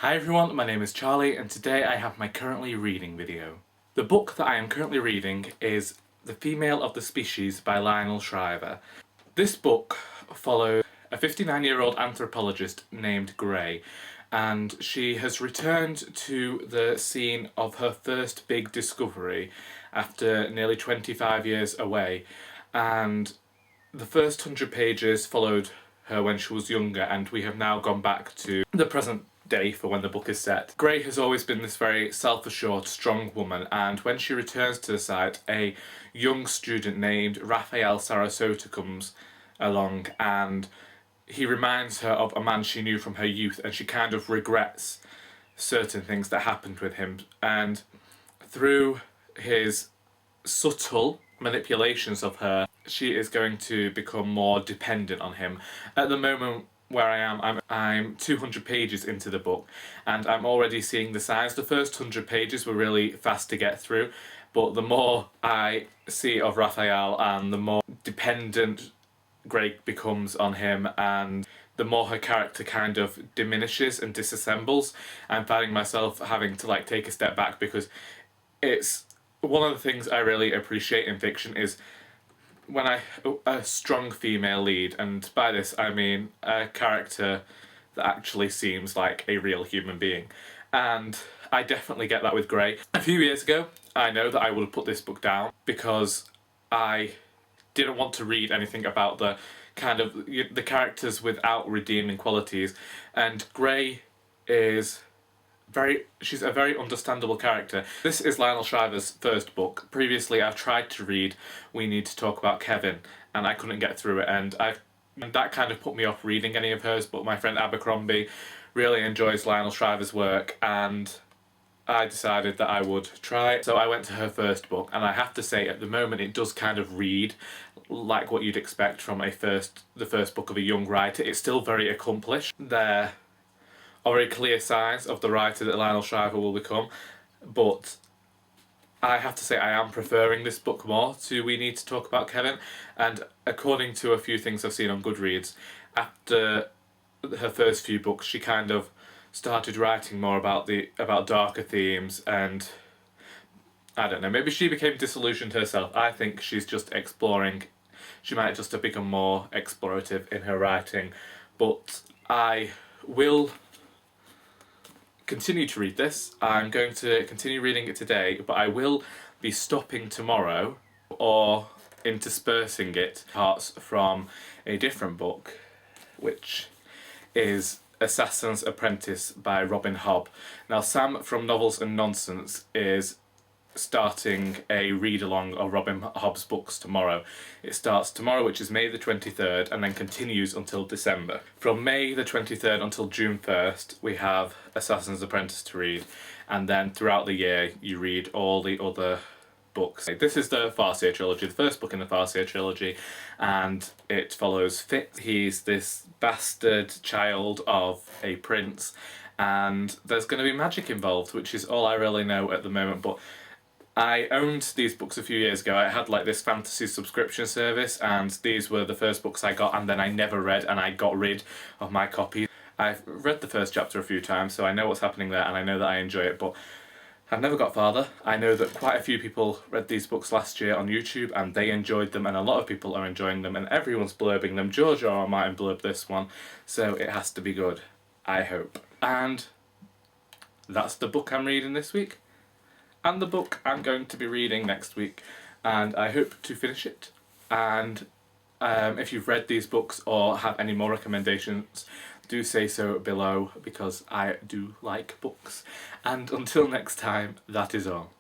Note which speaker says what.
Speaker 1: Hi everyone, my name is Charlie and today I have my currently reading video. The book that I am currently reading is The Female of the Species by Lionel Shriver. This book follows a 59-year-old anthropologist named Gray, and she has returned to the scene of her first big discovery after nearly 25 years away, and the first 100 pages followed her when she was younger, and we have now gone back to the present day for when the book is set. Gray has always been this very self-assured, strong woman, and when she returns to the site, a young student named Raphael Sarasota comes along, and he reminds her of a man she knew from her youth, and she kind of regrets certain things that happened with him, and through his subtle manipulations of her, she is going to become more dependent on him. At the moment where I am, I'm 200 pages into the book, and I'm already seeing the signs. The first 100 pages were really fast to get through, but the more I see of Raphael and the more dependent Gray becomes on him, and the more her character kind of diminishes and disassembles, I'm finding myself having to take a step back, because it's one of the things I really appreciate in fiction is when a strong female lead, and by this I mean a character that actually seems like a real human being, and I definitely get that with Gray. A few years ago I know that I would have put this book down because I didn't want to read anything about the kind of the characters without redeeming qualities, and Gray is she's a very understandable character. This is Lionel Shriver's first book. Previously I've tried to read We Need to Talk About Kevin and I couldn't get through it, and that kind of put me off reading any of hers, but my friend Abercrombie really enjoys Lionel Shriver's work and I decided that I would try. So I went to her first book, and I have to say at the moment it does kind of read like what you'd expect from the first book of a young writer. It's still very accomplished. There are very clear signs of the writer that Lionel Shriver will become, but I have to say I am preferring this book more to We Need to Talk About Kevin, and according to a few things I've seen on Goodreads, after her first few books she kind of started writing more about darker themes, and I don't know, maybe she became disillusioned herself. I think she's just exploring. She might just have become more explorative in her writing, but I will continue to read this. I'm going to continue reading it today, but I will be stopping tomorrow or interspersing it parts from a different book, which is Assassin's Apprentice by Robin Hobb. Now Sam from Novels and Nonsense is starting a read-along of Robin Hobb's books tomorrow. It starts tomorrow, which is May the 23rd, and then continues until December. From May the 23rd until June 1st we have Assassin's Apprentice to read, and then throughout the year you read all the other books. This is the Farseer trilogy, the first book in the Farseer trilogy, and it follows Fitz. He's this bastard child of a prince, and there's going to be magic involved, which is all I really know at the moment. But I owned these books a few years ago. I had this fantasy subscription service, and these were the first books I got, and then I never read, and I got rid of my copies. I've read the first chapter a few times, so I know what's happening there, and I know that I enjoy it, but I've never got farther. I know that quite a few people read these books last year on YouTube and they enjoyed them, and a lot of people are enjoying them, and everyone's blurbing them. George R. R. Martin blurbed this one, so it has to be good, I hope. And that's the book I'm reading this week, and the book I'm going to be reading next week, and I hope to finish it. And if you've read these books or have any more recommendations, do say so below, because I do like books. And until next time, that is all.